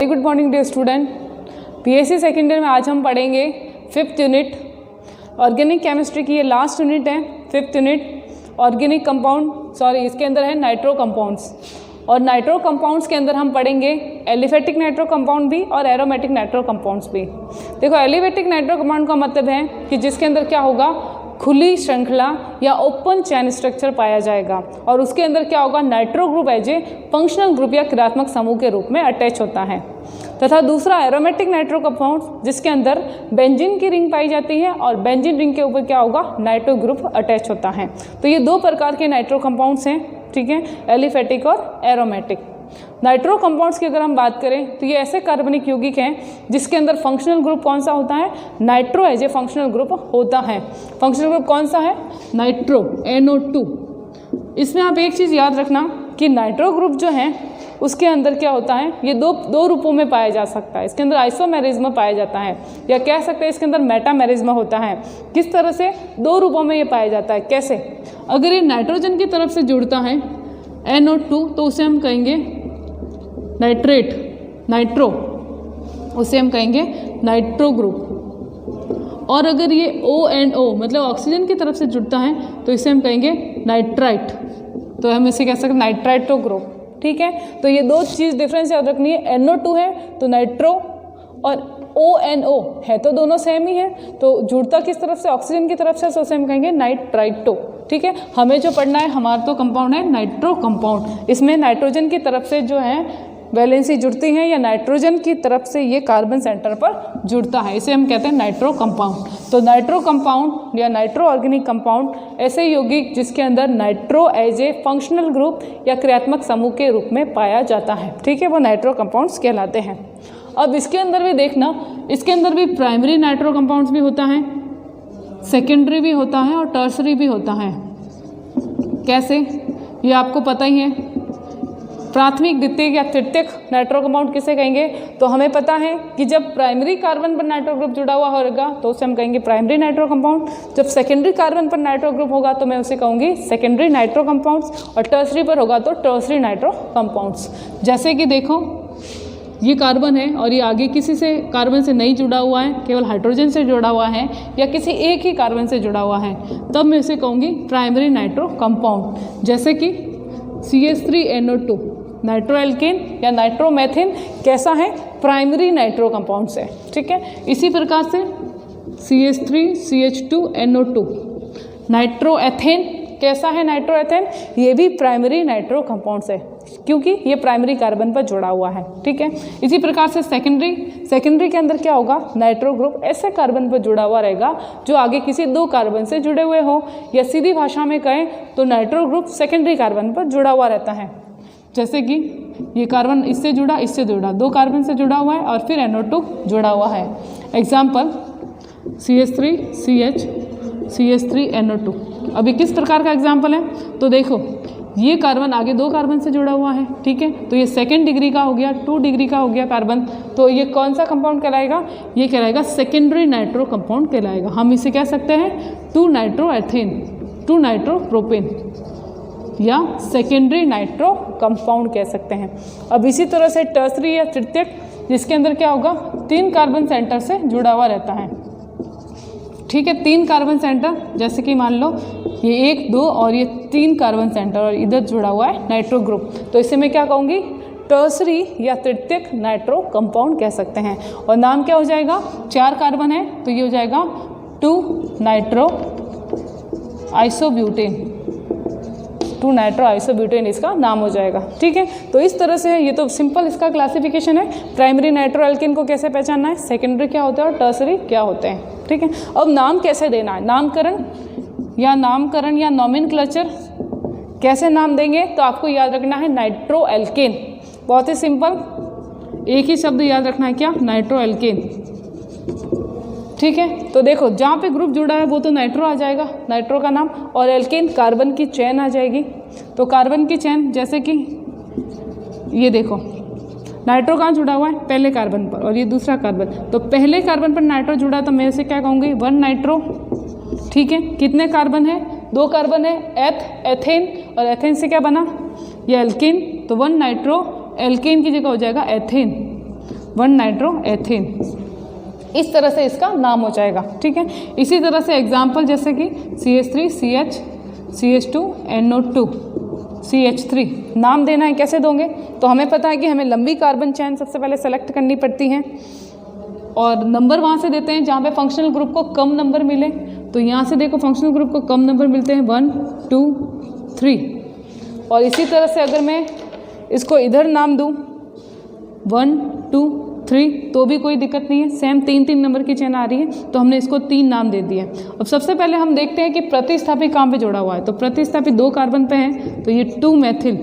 Good morning dear student. PSC second year में आज हम पढ़ेंगे 5th यूनिट ऑर्गेनिक केमिस्ट्री की। ये लास्ट यूनिट है 5th यूनिट ऑर्गेनिक कंपाउंड, इसके अंदर है नाइट्रो कंपाउंड्स। और नाइट्रो कंपाउंड्स के अंदर हम पढ़ेंगे एलिफेटिक नाइट्रो कंपाउंड भी और एरोमेटिक नाइट्रो कंपाउंड्स भी। देखो एलिफेटिक नाइट्रो कंपाउंड का मतलब है कि जिसके अंदर क्या होगा, खुली श्रृंखला या ओपन चैन स्ट्रक्चर पाया जाएगा और उसके अंदर क्या होगा, nitro group as a functional group या क्रियात्मक समूह के रूप में अटैच होता है। तथा दूसरा एरोमेटिक नाइट्रो कंपाउंड जिसके अंदर बेंजीन की रिंग पाई जाती है और बेंजीन रिंग के ऊपर क्या होगा, नाइट्रो ग्रुप अटैच होता है। तो ये दो प्रकार के नाइट्रो कंपाउंड्स हैं, ठीक है, एलिफेटिक और एरोमेटिक। नाइट्रो कंपाउंड्स की अगर हम बात करें तो ये ऐसे कार्बनिक यौगिक हैं जिसके अंदर फंक्शनल ग्रुप कौन सा होता है, nitro as a functional group होता है। फंक्शनल ग्रुप कौन सा है, नाइट्रो, NO2। इसमें आप एक चीज़ याद रखना कि नाइट्रो ग्रुप जो है उसके अंदर क्या होता है, ये दो रूपों में पाया जा सकता है। इसके अंदर आइसोमेरिज्म पाया जाता है या कह सकते हैं इसके अंदर मेटामेरिज्म होता है। किस तरह से, दो रूपों में ये पाया जाता है। कैसे, अगर ये नाइट्रोजन की तरफ से जुड़ता है NO2 तो उसे हम कहेंगे नाइट्रेट, नाइट्रो, उसे हम कहेंगे नाइट्रो ग्रुप। और अगर ये ONO मतलब ऑक्सीजन की तरफ से जुड़ता है तो इसे हम कहेंगे नाइट्राइट, तो हम इसे कह सकते हैं नाइट्राइटो ग्रुप, ठीक है। तो ये दो चीज़ डिफरेंस याद रखनी है, NO2 है तो नाइट्रो और ONO है तो दोनों सेम ही है, तो जुड़ता किस तरफ से, ऑक्सीजन की तरफ से, तो उसे हम कहेंगे नाइट्राइटो, ठीक है। हमें जो पढ़ना है, हमारा तो कंपाउंड है नाइट्रो कंपाउंड। इसमें नाइट्रोजन की तरफ से जो है वैलेंसी जुड़ती है या नाइट्रोजन की तरफ से ये कार्बन सेंटर पर जुड़ता है, इसे हम कहते हैं नाइट्रो कंपाउंड। तो नाइट्रो कंपाउंड या नाइट्रो ऑर्गेनिक कंपाउंड ऐसे यौगिक जिसके अंदर nitro as a functional group या क्रियात्मक समूह के रूप में पाया जाता है, ठीक है, वो नाइट्रो कंपाउंड्स कहलाते हैं। अब इसके अंदर भी देखना, इसके अंदर भी प्राइमरी नाइट्रो कंपाउंड्स भी होता है, सेकेंडरी भी होता है और टर्सरी भी होता है। कैसे, ये आपको पता ही है। प्राथमिक, द्वितीयक या तृतीयक नाइट्रो कंपाउंड किसे कहेंगे, तो हमें पता है कि जब प्राइमरी कार्बन पर नाइट्रो ग्रुप जुड़ा हुआ होगा तो उसे हम कहेंगे प्राइमरी नाइट्रो कंपाउंड। जब सेकेंडरी कार्बन पर नाइट्रो ग्रुप होगा तो मैं उसे कहूँगी सेकेंडरी नाइट्रो कंपाउंड्स, और टर्सरी पर होगा तो टर्सरी नाइट्रो कंपाउंड्स। जैसे कि देखो ये कार्बन है और ये आगे किसी से कार्बन से नहीं जुड़ा हुआ है, केवल हाइड्रोजन से जुड़ा हुआ है या किसी एक ही कार्बन से जुड़ा हुआ है, तब मैं इसे कहूँगी प्राइमरी नाइट्रो कंपाउंड। जैसे कि CH3NO2 नाइट्रो एल्केन या नाइट्रोमेथिन कैसा है, प्राइमरी नाइट्रो कंपाउंड्स है, ठीक है। इसी प्रकार से CH3CH2NO2 नाइट्रो एथेन कैसा है, नाइट्रो एथेन, ये भी प्राइमरी नाइट्रो कंपाउंड्स है क्योंकि ये प्राइमरी कार्बन पर जुड़ा हुआ है, ठीक है। इसी प्रकार से सेकेंडरी के अंदर क्या होगा, नाइट्रो ग्रुप ऐसे कार्बन पर जुड़ा हुआ रहेगा जो आगे किसी दो कार्बन से जुड़े हुए हो, या सीधी भाषा में कहें तो नाइट्रो ग्रुप सेकेंडरी कार्बन पर जुड़ा हुआ रहता है। जैसे कि ये कार्बन इससे जुड़ा, दो कार्बन से जुड़ा हुआ है और फिर NO2 जुड़ा हुआ है। Example CH3CH3NO2। अभी किस प्रकार का एग्जाम्पल है, तो देखो ये कार्बन आगे दो कार्बन से जुड़ा हुआ है, ठीक है, तो ये सेकेंड डिग्री का हो गया, 2 डिग्री का हो गया कार्बन, तो ये कौन सा कंपाउंड कहलाएगा, ये कहलाएगा सेकेंडरी नाइट्रो कंपाउंड कहलाएगा। हम इसे कह सकते हैं 2 नाइट्रो एथेन, 2 नाइट्रो प्रोपेन या सेकेंडरी नाइट्रो कंपाउंड कह सकते हैं। अब इसी तरह से टर्सरी या तृतीयक जिसके अंदर क्या होगा, 3 कार्बन सेंटर से जुड़ा हुआ रहता है, ठीक है, 3 कार्बन सेंटर, जैसे कि मान लो ये 1, 2 और ये 3 कार्बन सेंटर और इधर जुड़ा हुआ है नाइट्रो ग्रुप, तो इसे मैं क्या कहूँगी, टर्सरी या तृतीयक नाइट्रो कंपाउंड कह सकते हैं। और नाम क्या हो जाएगा, 4 कार्बन है तो ये हो जाएगा 2 नाइट्रो आइसोब्यूटेन, 2 नाइट्रो आइसोब्यूटेन इसका नाम हो जाएगा, ठीक है। तो इस तरह से है, ये तो सिंपल इसका क्लासिफिकेशन है। प्राइमरी नाइट्रो एल्केन को कैसे पहचानना है, सेकेंडरी क्या होता है और टर्सरी क्या होते हैं, ठीक है। अब नाम कैसे देना है, नामकरण या नॉमेनक्लेचर कैसे नाम देंगे, तो आपको याद रखना है नाइट्रो एल्केन, बहुत ही सिंपल, एक ही शब्द याद रखना है, क्या, नाइट्रो एल्केन, ठीक है। तो देखो जहाँ पे ग्रुप जुड़ा है वो तो नाइट्रो आ जाएगा, नाइट्रो का नाम, और एल्केन कार्बन की चेन आ जाएगी। तो कार्बन की चेन, जैसे कि ये देखो नाइट्रो कहाँ जुड़ा हुआ है, पहले कार्बन पर, और ये दूसरा कार्बन, तो पहले कार्बन पर नाइट्रो जुड़ा है तो मैं इसे क्या कहूँगी, 1 नाइट्रो, ठीक है। कितने कार्बन है, 2 कार्बन है, एथेन, और एथेन से क्या बना, ये एल्केन, तो 1 नाइट्रो एल्केन की जगह हो जाएगा एथेन। 1 nitro ethane. इस तरह से इसका नाम हो जाएगा, ठीक है। इसी तरह से एग्जाम्पल जैसे कि CH3 CH CH2 NO2 CH3 नाम देना है, कैसे दोगे? तो हमें पता है कि हमें लंबी कार्बन चेन सबसे पहले सेलेक्ट करनी पड़ती हैं और नंबर वहाँ से देते हैं जहाँ पे फंक्शनल ग्रुप को कम नंबर मिले। तो यहाँ से देखो फंक्शनल ग्रुप को कम नंबर मिलते हैं 1 2 3। और इसी तरह से अगर मैं इसको इधर नाम दूँ 1 2 3 तो भी कोई दिक्कत नहीं है, सेम 3 नंबर की चेन आ रही है तो हमने इसको 3 नाम दे दिए। अब सबसे पहले हम देखते हैं कि प्रतिस्थापी कहाँ पे जोड़ा हुआ है। तो प्रतिस्थापी 2 कार्बन पे है तो ये 2 मैथिल।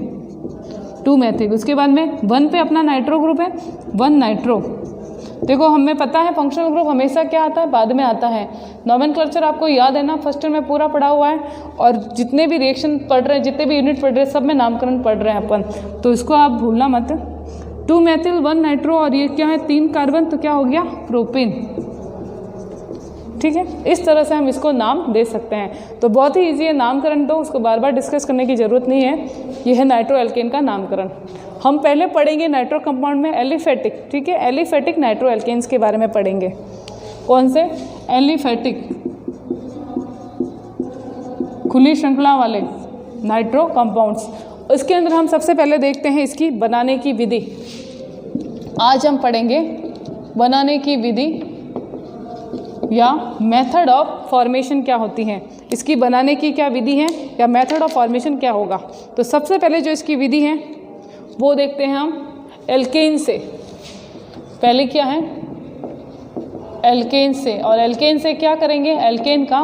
उसके बाद में 1 पे अपना नाइट्रो ग्रुप है 1 नाइट्रो। देखो हमें पता है फंक्शनल ग्रुप हमेशा क्या आता है, बाद में आता है। नोमेनक्लेचर आपको याद है ना, फर्स्ट ईयर में पूरा पढ़ा हुआ है और जितने भी रिएक्शन पढ़ रहे हैं, जितने भी यूनिट पढ़ रहे हैं, सब में नामकरण पढ़ रहे हैं अपन, तो इसको आप भूलना मत। 2 मैथिल 1 नाइट्रो और ये क्या है 3 कार्बन, तो क्या हो गया प्रोपेन, ठीक है। इस तरह से हम इसको नाम दे सकते हैं। तो बहुत ही ईजी है नामकरण, तो उसको बार बार डिस्कस करने की ज़रूरत नहीं है। ये है नाइट्रो एल्केन का नामकरण। हम पहले पढ़ेंगे नाइट्रो कंपाउंड में एलिफेटिक, ठीक है, एलिफेटिक नाइट्रो एल्केन्स के बारे में पढ़ेंगे। कौन से? एलिफेटिक, खुली श्रृंखला वाले नाइट्रो कंपाउंड्स। इसके अंदर हम सबसे पहले देखते हैं इसकी बनाने की विधि। आज हम पढ़ेंगे बनाने की विधि या मेथड ऑफ फॉर्मेशन क्या होती है, इसकी बनाने की क्या विधि है या मेथड ऑफ फॉर्मेशन क्या होगा। तो सबसे पहले जो इसकी विधि है वो देखते हैं हम एल्केन से। पहले क्या है? एल्केन से। और एल्केन से क्या करेंगे? एल्केन का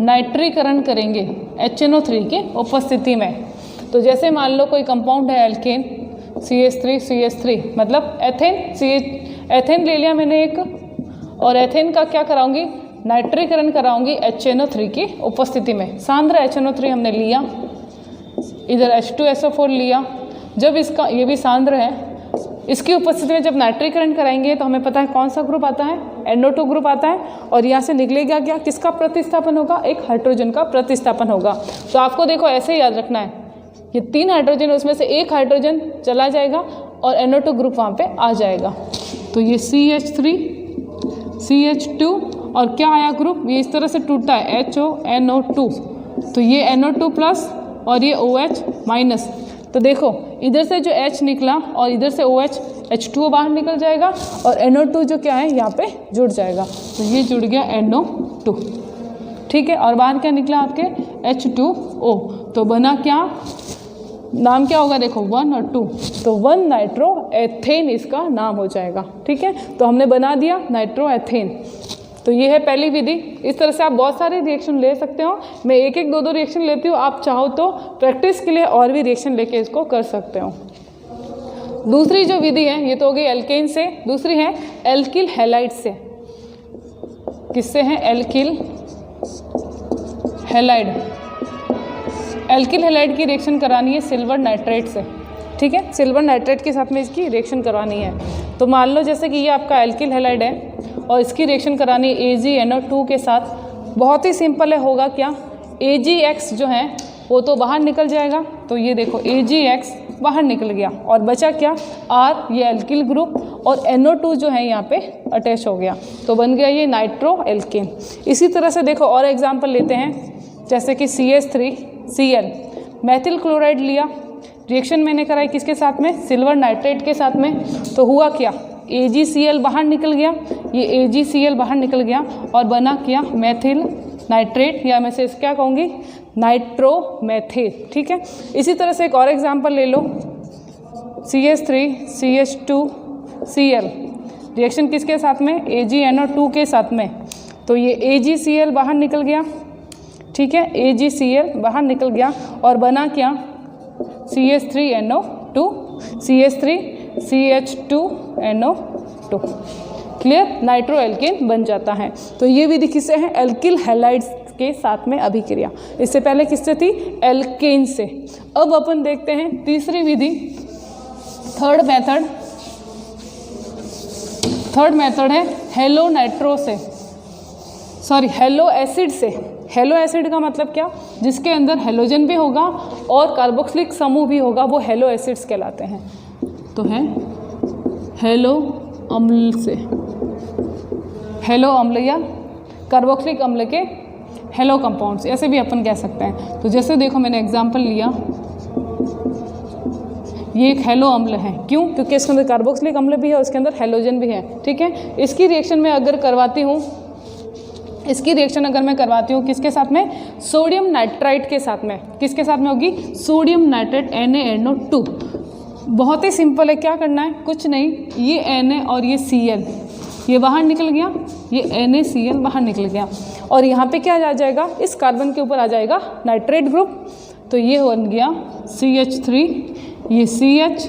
नाइट्रीकरण करेंगे HNO3 की उपस्थिति में। तो जैसे मान लो कोई कंपाउंड है एल्केन CH3 मतलब एथेन ले लिया मैंने एक, और एथेन का क्या कराऊंगी? नाइट्रीकरण कराऊंगी HNO3 की उपस्थिति में। सांद्र HNO3 हमने लिया, इधर H2SO4 लिया। जब इसका, ये भी सांद्र है, इसकी उपस्थिति में जब नाइट्रीकरण कराएंगे तो हमें पता है कौन सा ग्रुप आता है? NO2 ग्रुप आता है। और यहाँ से निकलेगा क्या? किसका प्रतिस्थापन होगा? एक हाइड्रोजन का प्रतिस्थापन होगा। तो आपको देखो ऐसे याद रखना है, ये 3 हाइड्रोजन, उसमें से एक हाइड्रोजन चला जाएगा और NO2 ग्रुप वहाँ पे आ जाएगा। तो ये CH3 CH2 और क्या आया ग्रुप? ये इस तरह से टूटा है HONO2, तो ये NO2 प्लस और ये OH माइनस। तो देखो इधर से जो H निकला और इधर से OH H2O बाहर निकल जाएगा और NO2 जो क्या है यहाँ पे जुड़ जाएगा, तो ये जुड़ गया NO2, ठीक है। और बाहर क्या निकला आपके? H2O। तो बना क्या? नाम क्या होगा? देखो 1 और 2, तो 1 नाइट्रो एथेन इसका नाम हो जाएगा, ठीक है। तो हमने बना दिया नाइट्रो एथेन। तो ये है पहली विधि। इस तरह से आप बहुत सारे रिएक्शन ले सकते हो। मैं एक 2 रिएक्शन लेती हूँ, आप चाहो तो प्रैक्टिस के लिए और भी रिएक्शन लेके इसको कर सकते हो। दूसरी जो विधि है ये तो हो गई एल्केन से, दूसरी है एल्किल हैलाइड से। किससे है? Alkyl halide. एल्किल हैलाइड की रिएक्शन करानी है सिल्वर नाइट्रेट से, ठीक है। सिल्वर नाइट्रेट के साथ में इसकी रिएक्शन करवानी है। तो मान लो जैसे कि ये आपका एल्किल हैलाइड है और इसकी रिएक्शन करानी है AgNO2 के साथ। बहुत ही सिंपल है, होगा क्या? AgX जो है वो तो बाहर निकल जाएगा, तो ये देखो AgX बाहर निकल गया और बचा क्या? R, ये एल्किल ग्रुप, और NO2 जो है यहाँ पे अटैच हो गया, तो बन गया ये नाइट्रो एल्केन। इसी तरह से देखो और एग्जाम्पल लेते हैं, जैसे कि CH3Cl, मैथिल क्लोराइड लिया, रिएक्शन मैंने कराई किसके साथ में? सिल्वर नाइट्रेट के साथ में। तो हुआ क्या? AgCl बाहर निकल गया, ये AgCl बाहर निकल गया और बना क्या? मैथिल नाइट्रेट, या मैं से क्या कहूँगी? नाइट्रोमेथिल, ठीक है। इसी तरह से एक और एग्जांपल ले लो, CH3CH2Cl, रिएक्शन किसके साथ में? AgNO2 के साथ में। तो ये AgCl बाहर निकल गया, ठीक है, AgCl बाहर निकल गया और बना क्या? CH3NO2, CH3CH2NO2, clear? Nitro alkene बन जाता है। तो ये विधि किससे है? एल्किल हैलाइड्स के साथ में अभिक्रिया। इससे पहले किससे थी? एल्केन से। अब अपन देखते हैं तीसरी विधि, थर्ड मेथड है हेलो नाइट्रो से, सॉरी हेलो एसिड से। हेलो एसिड का मतलब क्या? जिसके अंदर हेलोजन भी होगा और कार्बोक्सिलिक समूह भी होगा, वो हेलो एसिड्स कहलाते हैं। तो है हेलो अम्ल से, हेलो अम्ल या कार्बोक्सिलिक अम्ल के हेलो कंपाउंड्स, ऐसे भी अपन कह सकते हैं। तो जैसे देखो मैंने एग्जांपल लिया, ये एक हेलो अम्ल है, क्यों? क्योंकि इसके अंदर कार्बोक्सिलिक अम्ल भी है और इसके अंदर हेलोजन भी है, ठीक है। इसकी रिएक्शन में अगर करवाती हूँ, इसकी रिएक्शन अगर मैं करवाती हूँ किसके साथ में? सोडियम नाइट्राइट के साथ में। किसके साथ में होगी? Sodium nitrite NaNO2। बहुत ही सिंपल है, क्या करना है? कुछ नहीं, ये Na और ये Cl ये बाहर निकल गया, ये NaCl बाहर निकल गया, और यहाँ पे क्या आ जाएगा? इस कार्बन के ऊपर आ जाएगा नाइट्रेट ग्रुप, तो ये बन गया CH3, ये CH,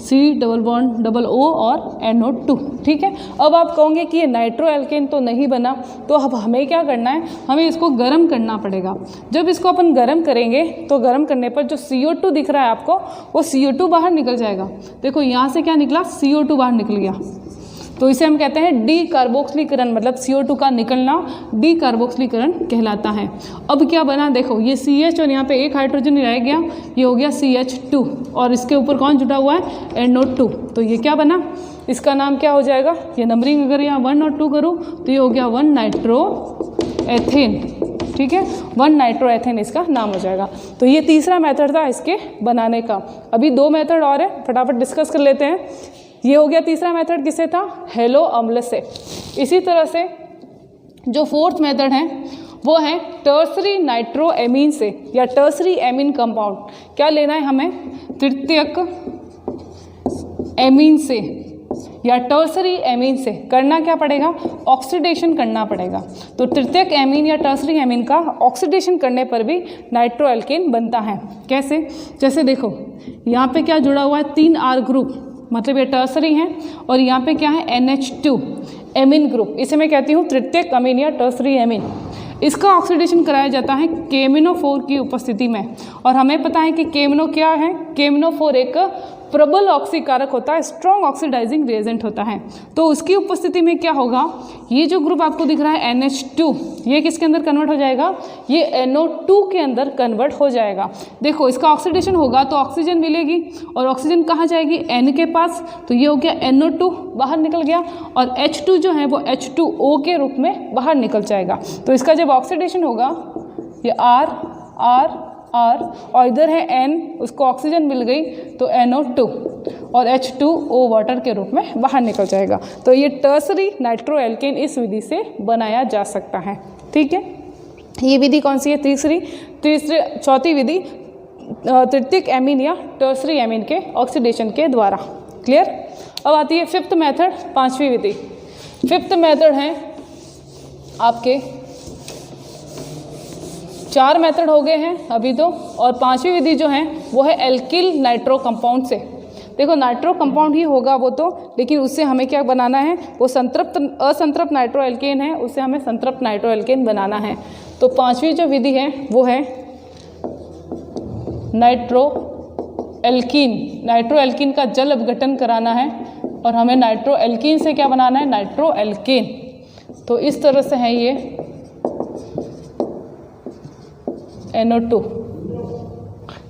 C double bond double O और NO2, ठीक है। अब आप कहोगे कि ये नाइट्रो एल्केन तो नहीं बना, तो अब हमें क्या करना है? हमें इसको गर्म करना पड़ेगा। जब इसको अपन गर्म करेंगे तो गर्म करने पर जो CO2 दिख रहा है आपको, वो CO2 बाहर निकल जाएगा। देखो यहाँ से क्या निकला? CO2 बाहर निकल गया, तो इसे हम कहते हैं डी कार्बोक्सिलीकरण, मतलब CO2 का निकलना डी कार्बोक्सिलीकरण कहलाता है। अब क्या बना? देखो ये CH और यहाँ पे एक हाइड्रोजन रह गया, ये हो गया CH2, और इसके ऊपर कौन जुड़ा हुआ है? NO2। तो ये क्या बना? इसका नाम क्या हो जाएगा? ये नंबरिंग अगर यहाँ 1 और 2 करूँ तो ये हो गया 1 नाइट्रो एथेन, ठीक है, 1 नाइट्रो एथेन इसका नाम हो जाएगा। तो ये तीसरा मेथड था इसके बनाने का। अभी 2 मेथड और है, फटाफट डिस्कस कर लेते हैं। ये हो गया तीसरा मेथड, किससे था? हेलो अम्ल से। इसी तरह से जो फोर्थ मेथड है वो है टर्सरी नाइट्रोएमीन से, या टर्सरी एमीन कंपाउंड। क्या लेना है हमें? तृतीयक एमीन से या टर्सरी एमीन से। करना क्या पड़ेगा? ऑक्सीडेशन करना पड़ेगा। तो तृतीयक एमीन या टर्सरी एमीन का ऑक्सीडेशन करने पर भी नाइट्रो एल्केन बनता है। कैसे? जैसे देखो यहाँ पे क्या जुड़ा हुआ है? 3R ग्रुप, मतलब ये टर्सरी है, और यहाँ पे क्या है? NH2 amine group. इसे मैं कहती हूँ तृतीयक अमीन या टर्सरी एमीन। इसका ऑक्सीडेशन कराया जाता है KMnO4 की उपस्थिति में, और हमें पता है कि KMnO क्या है? KMnO4 एक प्रबल ऑक्सीकारक होता है, स्ट्रॉन्ग ऑक्सीडाइजिंग रिएजेंट होता है। तो उसकी उपस्थिति में क्या होगा? ये जो ग्रुप आपको दिख रहा है NH2, ये किसके अंदर कन्वर्ट हो जाएगा? ये NO2 के अंदर कन्वर्ट हो जाएगा। देखो इसका ऑक्सीडेशन होगा तो ऑक्सीजन मिलेगी, और ऑक्सीजन कहाँ जाएगी? N के पास, तो ये हो गया NO2 बाहर निकल गया, और H2 जो है वो H2O के रूप में बाहर निकल जाएगा। तो इसका जब ऑक्सीडेशन होगा, ये R और इधर है N, उसको ऑक्सीजन मिल गई तो NO2 और H2O वाटर के रूप में बाहर निकल जाएगा। तो ये टर्सरी नाइट्रो एल्केन इस विधि से बनाया जा सकता है, ठीक है। ये विधि कौन सी है? चौथी विधि तृतीयक एमीन या टर्सरी एमीन के ऑक्सीडेशन के द्वारा। क्लियर? अब आती है फिफ्थ मेथड, 5वीं विधि। फिफ्थ मेथड है आपके 4 मेथड हो गए हैं अभी तो, और 5वीं विधि जो है वो है एल्किल नाइट्रो कंपाउंड से। देखो नाइट्रो कंपाउंड ही होगा वो तो, लेकिन उससे हमें क्या बनाना है? वो असंतृप्त नाइट्रो एल्केन है, उससे हमें संतृप्त नाइट्रो एल्केन बनाना है। तो 5वीं जो विधि है वो है नाइट्रो एल्कीन का जल अपघटन कराना है, और हमें नाइट्रो एल्कीन से क्या बनाना है? Nitro alkene. तो इस तरह से है ये NO2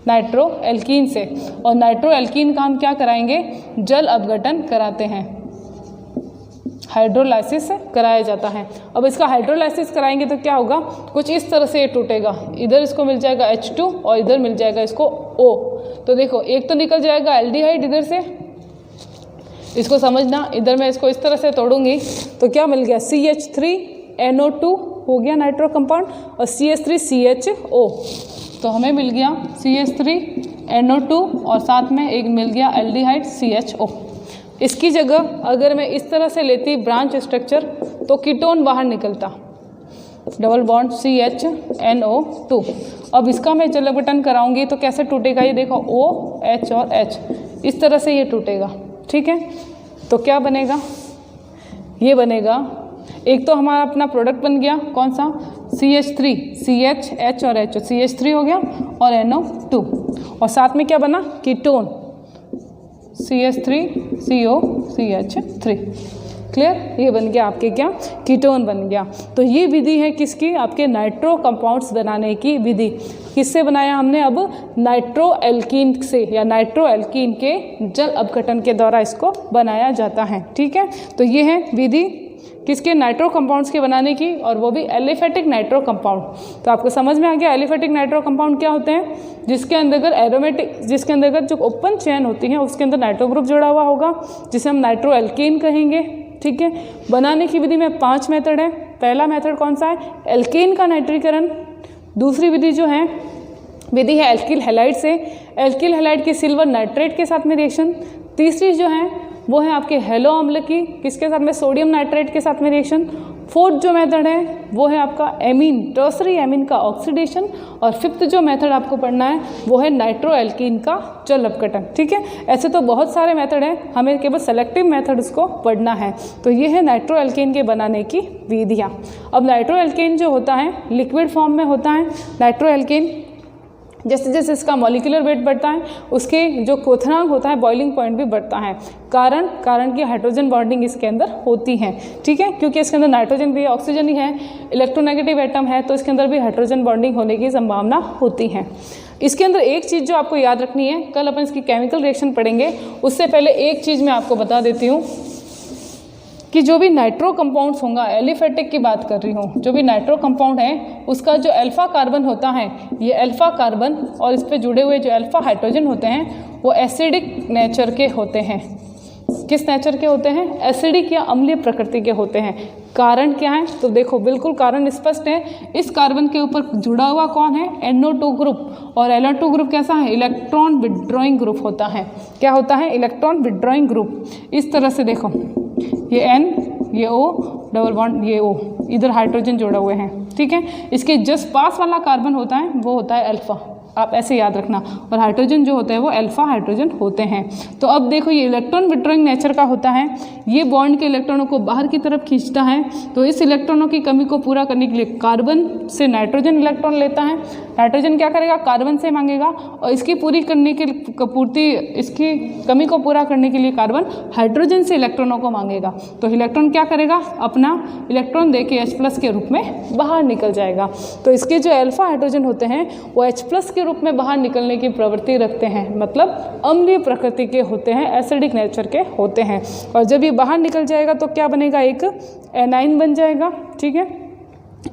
नाइट्रो एल्कीन से, और नाइट्रो एल्कीन का हम क्या कराएंगे? जल अपघटन कराते हैं, हाइड्रोलाइसिस कराया जाता है। अब इसका हाइड्रोलाइसिस कराएंगे तो क्या होगा? कुछ इस तरह से ये टूटेगा, इधर इसको मिल जाएगा H2 और इधर मिल जाएगा इसको O। तो देखो एक तो निकल जाएगा एल्डिहाइड इधर से, इसको समझना, इधर मैं इसको इस तरह से तोड़ूंगी तो क्या मिल गया? CH3NO2 हो गया नाइट्रो कंपाउंड, और CH3CHO। तो हमें मिल गया CH3NO2 और साथ में एक मिल गया एल्डिहाइड CHO। इसकी जगह अगर मैं इस तरह से लेती ब्रांच स्ट्रक्चर तो कीटोन बाहर निकलता, डबल बॉन्ड CHNO2। अब इसका मैं जल अपघटन कराऊंगी तो कैसे टूटेगा? ये देखो OH और H, इस तरह से ये टूटेगा, ठीक है। तो क्या बनेगा? ये बनेगा, एक तो हमारा अपना प्रोडक्ट बन गया कौन सा? CH3, CH, H और H, CH3 हो गया और NO2, और साथ में क्या बना? Ketone CH3CO CH3। क्लियर, ये बन गया आपके क्या, कीटोन बन गया। तो ये विधि है किसकी, आपके नाइट्रो कंपाउंड्स बनाने की विधि। किससे बनाया हमने, अब नाइट्रो एल्कीन से, या नाइट्रो एल्कीन के जल अपघटन के द्वारा इसको बनाया जाता है। ठीक है, तो ये है विधि किसके, नाइट्रो कंपाउंड्स के बनाने की, और वो भी एलिफेटिक नाइट्रो कंपाउंड। तो आपको समझ में आ गया एलिफेटिक नाइट्रो कंपाउंड क्या होते हैं, जिसके अंदर एरोमेटिक, जिसके अंदर जो ओपन चेन होती है उसके अंदर नाइट्रो ग्रुप जुड़ा हुआ होगा, जिसे हम नाइट्रो एल्कीन कहेंगे। ठीक है, बनाने की विधि में 5 मेथड है। पहला मेथड कौन सा है, एल्कीन का नाइट्रीकरण। दूसरी विधि जो है विधि है एल्किल हैलाइड से, एल्किल हैलाइड की सिल्वर नाइट्रेट के साथ में रिएक्शन। तीसरी जो है वो है आपके हेलो अम्ल की, किसके साथ में, सोडियम नाइट्रेट के साथ में रिएक्शन। फोर्थ जो मेथड है वो है आपका एमीन, टर्सरी एमीन का ऑक्सीडेशन। और फिफ्थ जो मेथड आपको पढ़ना है वो है नाइट्रो एल्कीन का जल अपघटन। ठीक है, ऐसे तो बहुत सारे मेथड हैं, हमें केवल सेलेक्टिव मेथड इसको पढ़ना है। तो ये है नाइट्रो एल्कीन के बनाने की विधियाँ। अब नाइट्रो एल्कीन जो होता है लिक्विड फॉर्म में होता है। नाइट्रो एल्कीन जैसे जैसे इसका मॉलिक्यूलर वेट बढ़ता है उसके जो क्वथनांक होता है, बॉइलिंग पॉइंट भी बढ़ता है। कारण की हाइड्रोजन बॉन्डिंग इसके अंदर होती है। ठीक है, क्योंकि इसके अंदर नाइट्रोजन भी है, ऑक्सीजन ही है, इलेक्ट्रोनेगेटिव एटम है, तो इसके अंदर भी हाइड्रोजन बॉन्डिंग होने की संभावना होती है। इसके अंदर एक चीज़ जो आपको याद रखनी है, कल अपन इसकी केमिकल रिएक्शन पढ़ेंगे, उससे पहले एक चीज़ मैं आपको बता देती हूँ कि जो भी नाइट्रो कंपाउंड्स होगा, एलिफेटिक की बात कर रही हूँ, जो भी नाइट्रो कंपाउंड है उसका जो अल्फा कार्बन होता है, ये अल्फा कार्बन और इस पे जुड़े हुए जो अल्फा हाइड्रोजन होते हैं वो एसिडिक नेचर के होते हैं। किस नेचर के होते हैं, एसिडिक या अम्लीय प्रकृति के होते हैं। कारण क्या है, तो देखो बिल्कुल कारण स्पष्ट है। इस कार्बन के ऊपर जुड़ा हुआ कौन है, NO2 ग्रुप, और NO2 ग्रुप कैसा है, इलेक्ट्रॉन विड्रॉइंग ग्रुप होता है। क्या होता है, इलेक्ट्रॉन विड्रॉइंग ग्रुप। इस तरह से देखो, ये N, ये O, डबल बॉन्ड, ये O, इधर हाइड्रोजन जोड़े हुए हैं। ठीक है, इसके जस्ट पास वाला कार्बन होता है वो होता है अल्फा, आप ऐसे याद रखना, और हाइड्रोजन जो होता है वो अल्फा हाइड्रोजन होते हैं। तो अब देखो ये इलेक्ट्रॉन विड्रॉइंग नेचर का होता है, ये बॉन्ड के इलेक्ट्रॉनों को बाहर की तरफ खींचता है। तो इस इलेक्ट्रॉनों की कमी को पूरा करने के लिए कार्बन से नाइट्रोजन इलेक्ट्रॉन लेता है। नाइट्रोजन क्या करेगा, कार्बन से मांगेगा, और इसकी पूरी करने के पूर्ति, इसकी कमी को पूरा करने के लिए कार्बन हाइड्रोजन से इलेक्ट्रॉनों को मांगेगा। तो इलेक्ट्रॉन क्या करेगा, अपना इलेक्ट्रॉन दे के H+ के रूप में बाहर निकल जाएगा। तो इसके जो अल्फा हाइड्रोजन होते हैं वो H+ के रूप में बाहर निकलने की प्रवृत्ति रखते हैं, मतलब अम्लीय प्रकृति के होते हैं, एसिडिक नेचर के होते हैं। और जब ये बाहर निकल जाएगा तो क्या बनेगा, एक एनाइन बन जाएगा। ठीक है,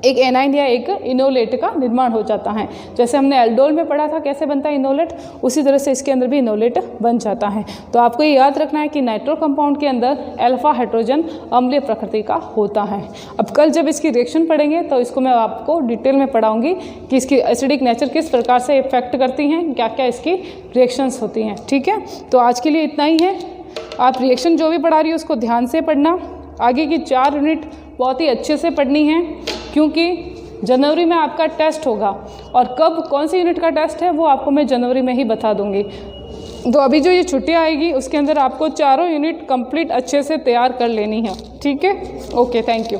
एक एनाइन या एक इनोलेट का निर्माण हो जाता है। जैसे हमने एल्डोल में पढ़ा था कैसे बनता है इनोलेट, उसी तरह से इसके अंदर भी इनोलेट बन जाता है। तो आपको ये याद रखना है कि नाइट्रो कंपाउंड के अंदर अल्फा हाइड्रोजन अम्लीय प्रकृति का होता है। अब कल जब इसकी रिएक्शन पढ़ेंगे तो इसको मैं आपको डिटेल में पढ़ाऊँगी कि इसकी एसिडिक नेचर किस प्रकार से इफेक्ट करती हैं, क्या क्या इसकी रिएक्शंस होती हैं। ठीक है, तो आज के लिए इतना ही है। आप रिएक्शन जो भी पढ़ा रही हो उसको ध्यान से पढ़ना। आगे की 4 यूनिट बहुत ही अच्छे से पढ़नी है, क्योंकि जनवरी में आपका टेस्ट होगा, और कब कौन सी यूनिट का टेस्ट है वो आपको मैं जनवरी में ही बता दूंगी। तो अभी जो ये छुट्टियाँ आएगी उसके अंदर आपको 4 यूनिट कंप्लीट अच्छे से तैयार कर लेनी है। ठीक है, ओके, थैंक यू।